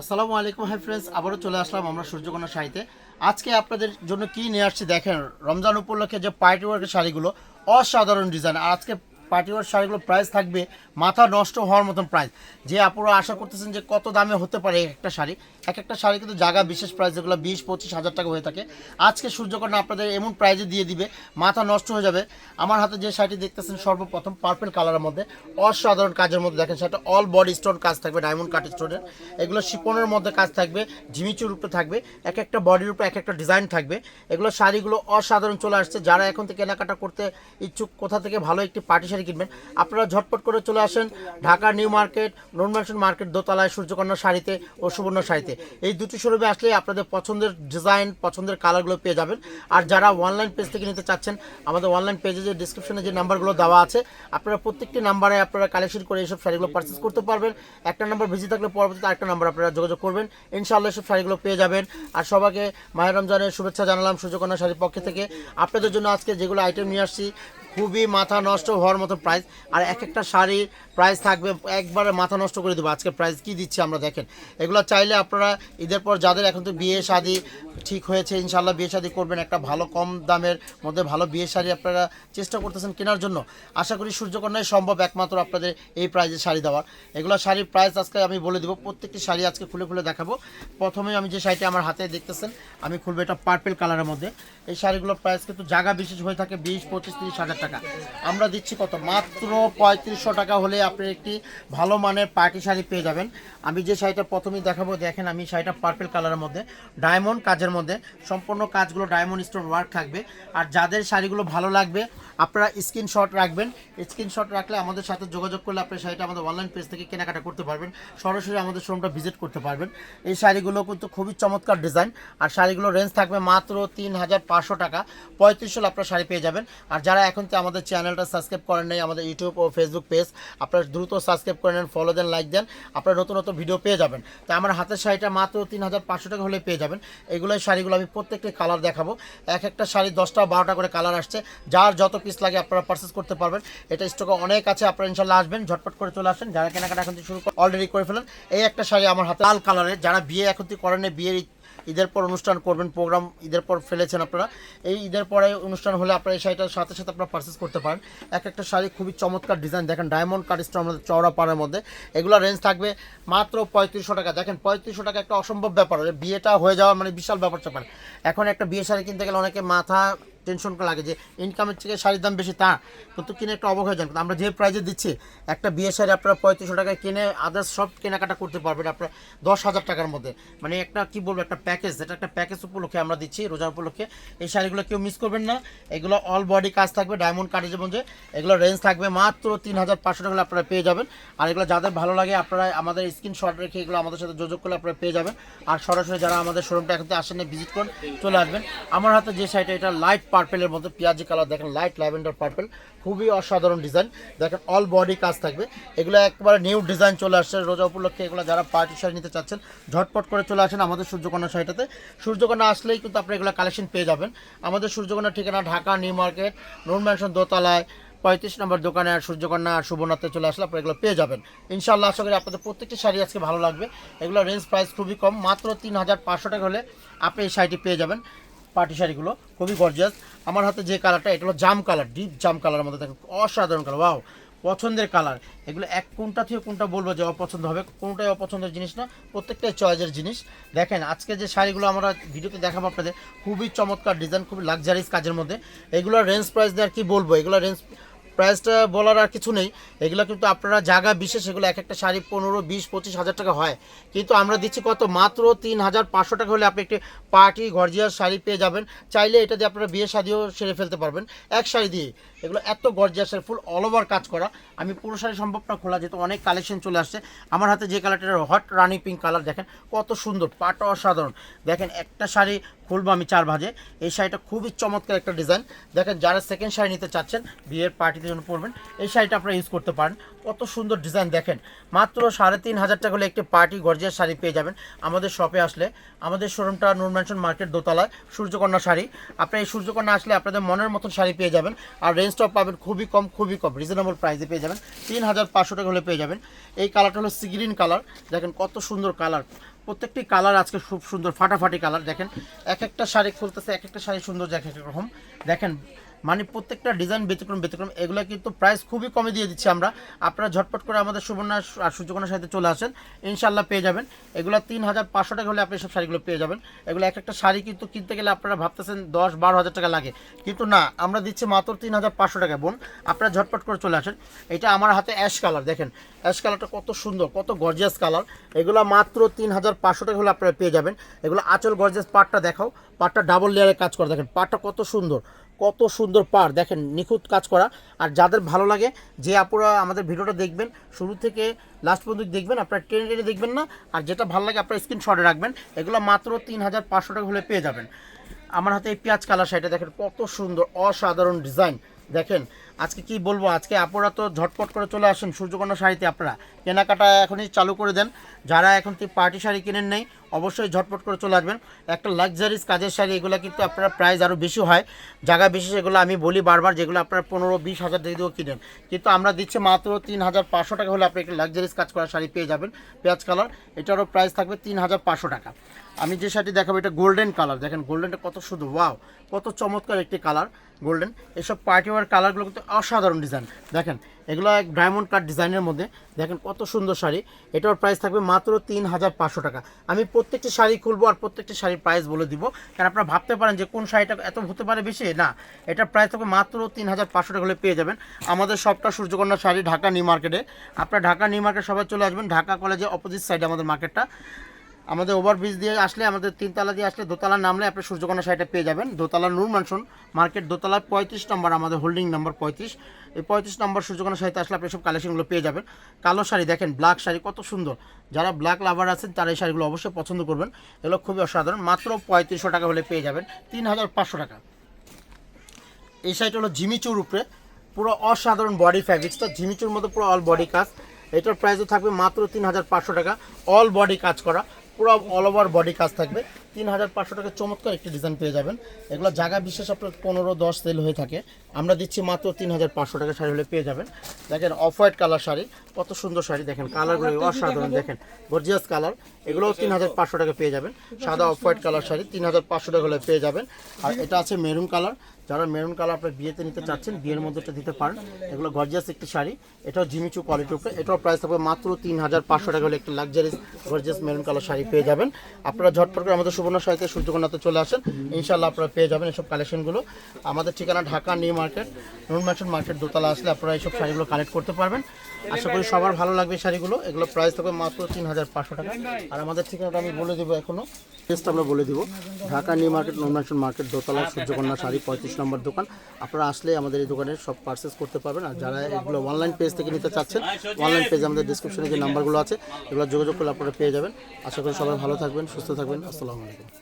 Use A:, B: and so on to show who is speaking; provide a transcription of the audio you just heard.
A: আসসালামু আলাইকুম hi friends, আবারও চলে আসলাম আমরা সূর্যকন্যা শাড়িতে। আজকে আপনাদের জন্য কি নিয়ে আসছি দেখেন। রমজান উপলক্ষে যে পার্টি ওয়ার্কের শাড়িগুলো অসাধারণ ডিজাইন। আর আজকে পার্টি ওয়ার্ক শাড়িগুলোর প্রাইস থাকবে মাথা নষ্ট হওয়ার মতন প্রাইস। যে আপনারা আশা করতেছেন যে কত দামে হতে পারে একটা শাড়ি, এক একটা শাড়ি কিন্তু জায়গা বিশেষ প্রাইস, যেগুলো 20-25 হাজার টাকা হয়ে থাকে, আজকে সূর্যকন্যা আপনাদের এমন প্রাইজে দিয়ে দিবে মাথা নষ্ট হয়ে যাবে। আমার হাতে যে শাড়িটি দেখতেছেন সর্বপ্রথম পার্পল কালারের মধ্যে অসাধারণ কাজের মধ্যে, দেখেন সেটা অল বডি স্টোন কাজ থাকবে, ডায়মন্ড কাট স্টোনের। এগুলো শিপনের মধ্যে কাজ থাকবে, ঝিমিচুর উপরে থাকবে, এক একটা বডির উপরে এক একটা ডিজাইন থাকবে। এগুলো শাড়িগুলো অসাধারণ চলে আসছে। যারা এখন থেকে কেনাকাটা করতে ইচ্ছুক, কোথা থেকে ভালো একটি পার্টি শাড়ি কিনবেন, আপনারা ঝটপট করে চলে আসেন ঢাকা নিউ মার্কেট, নুন ম্যানশন মার্কেট দোতলায় সূর্যকন্যা শাড়িতে ও সুবর্ণ শাড়িতে। এই দুটি শোরুমে আসলে আপনাদের পছন্দের ডিজাইন, পছন্দের কালারগুলো পেয়ে যাবেন। আর যারা অনলাইন পেজ থেকে নিতে চাচ্ছেন, আমাদের অনলাইন পেজে যে ডিসক্রিপশনে যে নাম্বারগুলো দেওয়া আছে, আপনারা প্রত্যেকটি নাম্বারে আপনারা কালেকশন করে এইসব শাড়িগুলো পারচেস করতে পারবেন। একটা নাম্বার বিজি থাকলে পরবর্তীতে আরেকটা নাম্বার আপনারা যোগাযোগ করবেন, ইনশাআল্লাহ সব শাড়িগুলো পেয়ে যাবেন। আর সবাইকে মাহে রমজানের শুভেচ্ছা জানালাম সূর্যকন্যা শাড়ির পক্ষ থেকে। আপনাদের জন্য আজকে যেগুলো আইটেম নিয়ে আসছি খুবই মাথা নষ্ট হওয়ার মতো প্রাইস। আর এক একটা শাড়ির প্রাইস থাকবে একবারে মাথা নষ্ট করে দেবো। আজকে প্রাইস কি দিচ্ছি আমরা দেখেন। এগুলো চাইলে আপনারা ঈদের পর যাদের এখন তো বিয়ে শাদি ঠিক হয়েছে, ইনশাল্লাহ বিয়ে শাদি করবেন, একটা ভালো কম দামের মধ্যে ভালো বিয়ে শাড়ি আপনারা চেষ্টা করতেছেন কেনার জন্য, আশা করি সূর্যকন্যায় সম্ভব একমাত্র আপনাদের এই প্রাইজে শাড়ি দেওয়ার। এগুলো শাড়ির প্রাইস আজকে আমি বলে দেবো, প্রত্যেকটি শাড়ি আজকে খুলে খুলে দেখাবো। প্রথমে আমি যে শাড়িটি আমার হাতে দেখতেছেন আমি খুলবো, এটা পার্পল কালারের মধ্যে। এই শাড়িগুলোর প্রাইস কিন্তু জায়গা বিশেষ হয়ে থাকে 20, 25, 30 হাজার টাকা। আমরা দিচ্ছি কত, মাত্র 3500 টাকা হলে আপনি একটি ভালো মানের পার্টি শাড়ি পেয়ে যাবেন। আমি যে শাড়িটা প্রথমেই দেখাবো দেখেন, আমি শাড়িটা পার্পল কালারের মধ্যে ডায়মন্ড কাজের মধ্যে, সম্পূর্ণ কাজগুলো ডায়মন্ড স্টোন ওয়ার্ক থাকবে। আর যাদের শাড়িগুলো ভালো লাগবে আপনারা স্ক্রিনশট রাখবেন। স্ক্রিনশট রাখলে আমাদের সাথে যোগাযোগ করলে আপনি শাড়িটা আমাদের অনলাইন পেজ থেকে কেনাকাটা করতে পারবেন, সরাসরি আমাদের শোরুমটা ভিজিট করতে পারবেন। এই শাড়িগুলো কিন্তু খুবই চমৎকার ডিজাইন। আর শাড়িগুলো রেঞ্জ থাকবে মাত্র 3500 টাকা, 3500 আপনার শাড়ি পেয়ে যাবেন। আর যারা এখন তো আমাদের চ্যানেলটা সাবস্ক্রাইব করেন নাই, আমাদের ইউটিউব ও ফেসবুক পেজ আপনারা দ্রুত সাবস্ক্রাইব করে নেন, ফলো দেন, লাইক দেন, আপনারা নতুন নতুন ভিডিও পেয়ে যাবেন। তো আমার হাতের শাড়িটা মাত্র 3500 টাকা হলে পেয়ে যাবেন। এগুলোই শাড়িগুলো আমি প্রত্যেকটি কালার দেখাবো। এক একটা শাড়ি 10টা 12টা করে কালার আসছে, যার যত পিস লাগে আপনারা পারচেস করতে পারবেন। এটা স্টকে অনেক আছে, আপনারা ইনশাল্লাহ আসবেন, ঝটপট করে চলে আসেন। যারা কেনাকাটা এখন থেকে শুরু অলরেডি করে ফেলেন। এই একটা শাড়ি আমার হাতে লাল কালারের, যারা বিয়ে এখন থেকে করেন, বিয়ের ঈদের পর অনুষ্ঠান করবেন, প্রোগ্রাম ঈদের পর ফেলেছেন আপনারা, এই ঈদের পরে অনুষ্ঠান হলে আপনারা এই শাড়িটার সাথে সাথে আপনারা পারচেস করতে পারেন। এক একটা শাড়ি খুবই চমৎকার ডিজাইন, দেখেন ডায়মন্ড কাট স্টোন আমাদের চওড়া পাড়ের মধ্যে। এগুলো রেঞ্জ থাকবে মাত্র 3500 টাকা। দেখেন 3500 টাকা একটা অসম্ভব ব্যাপার, বিয়েটা হয়ে যাওয়া মানে বিশাল ব্যাপার স্যাপার। এখন একটা বিয়ে শাড়ি কিনতে গেলে অনেকে মাথা টেনশন লাগে যে ইনকামের থেকে শাড়ির দাম বেশি, তা কিন্তু কিনে একটা অবাক হয়ে যান। কিন্তু আমরা যে প্রাইজে দিচ্ছি একটা বিয়ে শাড়ি আপনারা 3500 টাকায় কিনে আদার্স সব কেনাকাটা করতে পারবেন আপনার 10,000 টাকার মধ্যে। মানে একটা কি বলবো, একটা প্যাকেজ, এটা একটা প্যাকেজ উপলক্ষে আমরা দিচ্ছি রোজা উপলক্ষে। এই শাড়িগুলো কেউ মিস করবেন না। এগুলো অল বডি কাজ থাকবে ডায়মন্ড কাটের মধ্যে। এগুলো রেঞ্জ থাকবে মাত্র 3500 টাকা আপনারা পেয়ে যাবেন। আর এগুলো যাদের ভালো লাগে আপনারা আমাদের স্ক্রিনশট রেখে এগুলো আমাদের সাথে যোগাযোগ করলে আপনারা পেয়ে যাবেন। আর সরাসরি যারা আমাদের শোরুমটা এখন আসেন ভিজিট করুন, চলে আসবেন। আমার হাতে যে শাড়িটা, এটা লাইট পার্পেলের মধ্যে পেঁয়াজি কালার, দেখেন লাইট ল্যাভেন্ডার পার্পেল, খুবই অসাধারণ ডিজাইন। দেখেন অল বডি কাজ থাকবে। এগুলো একবারে নিউ ডিজাইন চলে আসছে রোজা উপলক্ষে। এগুলো যারা পার্টি শাড়ি নিতে চাচ্ছেন ঝটপট করে চলে আসেন আমাদের সূর্যকন্যা শাড়িটাতে। সূর্যকন্যা আসলেই কিন্তু আপনি এগুলো কালেকশন পেয়ে যাবেন। আমাদের সূর্যকন্যা ঠিকানা ঢাকা নিউ মার্কেট, নুন ম্যানশন দোতলায় 35 নম্বর দোকানে। আর সূর্যকন্যা আর সুবর্ণাতে চলে আসলে আপনারা এগুলো পেয়ে যাবেন। ইনশাআল্লাহ আশা করি আপনাদের প্রত্যেকটি শাড়ি আজকে ভালো লাগবে। এগুলো রেঞ্জ প্রাইস খুবই কম, মাত্র 3500 টাকা হলে আপনি এই শাড়িটি পেয়ে যাবেন। পার্টি শাড়িগুলো খুবই গর্জিয়াস। আমার হাতে যে কালারটা, এটা হলো জাম কালার, ডিপ জাম কালারের মধ্যে, দেখেন অসাধারণ কালার, ওয়াও পছন্দের কালার। এগুলো এক কোনটা থেকে কোনটা বলবো যে অপছন্দ হবে, কোনটাই অপছন্দের জিনিস না, প্রত্যেকটাই চয়েসের জিনিস। দেখেন আজকে যে শাড়িগুলো আমরা ভিডিওতে দেখাবো আপনাদের, খুবই চমৎকার ডিজাইন, খুবই লাক্সারিয়াস কাজের মধ্যে। এগুলোর রেঞ্জ প্রাইস দিয়ে আর কি বলবো, এগুলো রেঞ্জ প্রাইসটা বলার আর কিছু নেই। এগুলো কিন্তু আপনারা জায়গা বিশেষ, এগুলো এক একটা শাড়ি 15, 20, 25 হাজার টাকা হয়, কিন্তু আমরা দিচ্ছি কত, মাত্র 3500 টাকা হলে আপনি একটি পার্টি গর্জিয়াস শাড়ি পেয়ে যাবেন। চাইলে এটা দিয়ে আপনারা বিয়ে শাদিও সেরে ফেলতে পারবেন এক শাড়ি দিয়ে। এগুলো এত গর্জিয়াস, ফুল অল ওভার কাজ করা। আমি পুরো শাড়ি সম্ভব না খোলা, যেহেতু অনেক কালেকশন চলে আসছে। আমার হাতে যে কালারটা হট রানি পিঙ্ক কালার, দেখেন কত সুন্দর, পাটা অসাধারণ। দেখেন একটা শাড়ি খুলবো আমি 4 ভাজে। এই শাড়িটা খুবই চমৎকার একটা ডিজাইন। দেখেন যারা সেকেন্ড শাড়ি নিতে চাচ্ছেন বিয়ের পার্টিতে জন্য পরবেন, এই শাড়িটা আপনারা ইউজ করতে পারেন। কত সুন্দর ডিজাইন, দেখেন মাত্র 3500 টাকা হলে একটি পার্টি গর্জিয়াস শাড়ি পেয়ে যাবেন আমাদের শপে আসলে। আমাদের শোরুমটা নুন ম্যানশন মার্কেট দোতলায়, সূর্যকন্যা শাড়ি। আপনি এই সূর্যকন্যা আসলে আপনাদের মনের মতন শাড়ি পেয়ে যাবেন। আর রেঞ্জটাও পাবেন খুবই কম, খুবই কম রিজনেবল প্রাইসে পেয়ে যাবেন। 3500 টাকা হলে পেয়ে যাবেন। এই কালারটা হলো সি গ্রিন কালার, দেখেন কত সুন্দর কালার, প্রত্যেকটি কালার আজকে খুব সুন্দর ফাটাফাটি কালার। দেখেন এক একটা শাড়ি খুলতেছে, এক একটা শাড়ি সুন্দর এক এক রকম। দেখেন মানে প্রত্যেকটা ডিজাইন ব্যতিক্রম ব্যতিক্রম। এগুলো কিন্তু প্রাইস খুবই কমে দিয়ে দিচ্ছি আমরা। আপনারা ঝটপট করে আমাদের সুবর্ণা আর সূর্যকন্যার সাথে চলে আসেন, ইনশাল্লাহ পেয়ে যাবেন। এগুলো 3500 টাকা হলে আপনি সব শাড়িগুলো পেয়ে যাবেন। এগুলো এক একটা শাড়ি কিন্তু কিনতে গেলে আপনারা ভাবতেছেন 10-12 হাজার টাকা লাগে, কিন্তু না, আমরা দিচ্ছি মাত্র 3500 টাকা। বোন আপনারা ঝটপট করে চলে আসেন। এটা আমার হাতে অ্যাশ কালার, দেখেন অ্যাশ কালারটা কত সুন্দর, কত গর্জিয়াস কালার। এগুলো মাত্র 3500 টাকা হলে আপনারা পেয়ে যাবেন। এগুলো আঁচল গর্জিয়াস, পাটটা দেখাও, পাটটা ডাবল লেয়ারে কাজ করা, দেখেন পাটটা কত সুন্দর, কত সুন্দর পার, দেখেন নিখুঁত কাজ করা। আর যাদের ভালো লাগে, যে আপুরা আমাদের ভিডিওটা দেখবেন শুরু থেকে লাস্ট পর্যন্ত দেখবেন, আপনারা টেনে টেনে দেখবেন না, আর যেটা ভালো লাগে আপনারা স্ক্রিনশটে রাখবেন। এগুলো মাত্র 3500 টাকা হলে পেয়ে যাবেন। আমার হাতে এই পেঁয়াজ কালার শাড়িটা দেখেন কত সুন্দর, অসাধারণ ডিজাইন। দেখেন আজকে কি বলবো, আজকে আপনারা তো ঝটপট করে চলে আসেন সূর্যকন্যা শাড়িতে, আপনারা কেনাকাটা এখনই চালু করে দেন। যারা এখন পার্টি শাড়ি কিনেন নেই, অবশ্যই ঝটপট করে চলে আসবেন। একটা লাক্সারিস কাজের শাড়ি, এগুলো কিন্তু আপনারা প্রাইস আরও বেশি হয়, জায়গা বিশেষ। এগুলো আমি বলি বারবার, যেগুলো আপনারা 15-20 হাজার দিয়েও কিনেন, কিন্তু আমরা দিচ্ছি মাত্র 3500 টাকা হলে আপনি একটা লাক্সারিস কাজ করা শাড়ি পেয়ে যাবেন। পেঁয়াজ কালার, এটারও প্রাইস থাকবে 3500 টাকা। আমি যে শাড়িটি দেখাবো এটা গোল্ডেন কালার, দেখেন গোল্ডেনটা কত সুন্দর, ওয়াও কত চমৎকার একটি কালার গোল্ডেন। এসব পার্টি ওয়ার কালারগুলো কিন্তু অসাধারণ ডিজাইন। দেখেন এগুলো এক ডায়মন্ড কাট ডিজাইনের মধ্যে, দেখেন কত সুন্দর শাড়ি। এটার প্রাইস থাকবে মাত্র 3500 টাকা। আমি প্রত্যেকটি শাড়ি খুলবো আর প্রত্যেকটি শাড়ির প্রাইস বলে দিব, কারণ আপনারা ভাবতে পারেন যে কোন শাড়িটা এত হতে পারে বেশি, না, এটার প্রাইস থাকবে মাত্র 3500 টাকা হলে পেয়ে যাবেন। আমাদের সবটা সূর্যকন্যা শাড়ি, ঢাকা নিউ মার্কেটে। আপনারা ঢাকা নিউ মার্কেট সবাই চলে আসবেন, ঢাকা কলেজের অপোজিট সাইডে আমাদের মার্কেটটা। আমাদের ওভারব্রিজ দিয়ে আসলে, আমাদের 3তলা দিয়ে আসলে, দোতলা নামলে আপনি সূর্যকন্যা শাড়িটা পেয়ে যাবেন। দোতলা নূর ম্যানশন মার্কেট, দোতলা 35 নম্বর আমাদের হোল্ডিং নাম্বার 35। এই 35 নম্বর সূর্যকন্যা শাড়িতে আসলে আপনি সব কালেকশনগুলো পেয়ে যাবেন। কালো শাড়ি দেখেন, ব্ল্যাক শাড়ি কত সুন্দর। যারা ব্ল্যাক লাভার আছেন তারা এই শাড়িগুলো অবশ্যই পছন্দ করবেন। এগুলো খুবই অসাধারণ, মাত্র 3500 টাকা হলে পেয়ে যাবেন। 3500 টাকা। এই শাড়িটা হলো জিমিচুর উপরে, পুরো অসাধারণ বডি ফ্যাব্রিক্সটা, জিমিচুর মতো পুরো অল বডি কাজ। এটার প্রাইসও থাকবে মাত্র 3500 টাকা। অল বডি কাজ করা, পুরো অল ওভার বডি কাজ থাকবে। 3500 টাকা চমৎকার একটি ডিজাইন পেয়ে যাবেন। এগুলো জায়গা বিশেষ আপনার 15-10 সেল হয়ে থাকে, আমরা দিচ্ছি মাত্র 3500 টাকা শাড়ি হলে পেয়ে যাবেন। দেখেন অফ হোয়াইট কালার শাড়ি, কত সুন্দর শাড়ি, দেখেন কালারগুলো অসাধারণ, দেখেন গর্জিয়াস কালার। এগুলোও 3500 টাকা পেয়ে যাবেন। সাদা অফ হোয়াইট কালার শাড়ি 3500 টাকা হলে পেয়ে যাবেন। আর এটা আছে মেরুন কালার, যারা মেরুন কালার আপনার বিয়েতে নিতে চাচ্ছেন, বিয়ের মধ্যে এটা দিতে পারেন। এগুলো গর্জিয়াস একটি শাড়ি, এটাও জিমিচু কোয়ালিটির উপরে। এটাও প্রাইস থাকবে মাত্র 3500 টাকা হলে একটা লাক্সারিস গর্জিয়াস মেরুন কালার শাড়ি পেয়ে যাবেন। আপনারা ঝটপট করে আমাদের সুবর্ণ শাড়িতে সূর্যকন্যাতে চলে আসেন, ইনশাল্লাহ আপনারা পেয়ে যাবেন এসব কালেকশনগুলো। আমাদের ঠিকানা ঢাকা নিউ মার্কেট, নূর ম্যানশন মার্কেট, দোতলা আসলে আপনারা এইসব শাড়িগুলো কালেক্ট করতে পারবেন। আশা করি সবার ভালো লাগবে এই শাড়িগুলো। এগুলো প্রাইস থাকবে মাত্র 3500 টাকা। আর আমাদের ঠিকানাটা আমি বলে দেবো, এখনও টেস্ট আমরা বলে দিব, ঢাকা নিউ মার্কেট, নূর ম্যানশন মার্কেট, দোতলা, সূর্যকন্যা শাড়ি 35 নম্বর দোকান। আপনারা আসলে আমাদের এই দোকানে সব পারচেস করতে পারবেন। আর যারা এগুলো অনলাইন পেজ থেকে নিতে চাচ্ছেন, অনলাইন পেজে আমাদের ডিসক্রিপশনে যে নাম্বারগুলো আছে, এগুলো যোগাযোগ করলে আপনারা পেয়ে যাবেন। আশা করি সবাই ভালো থাকবেন, সুস্থ থাকবেন। আসসালামু আলাইকুম।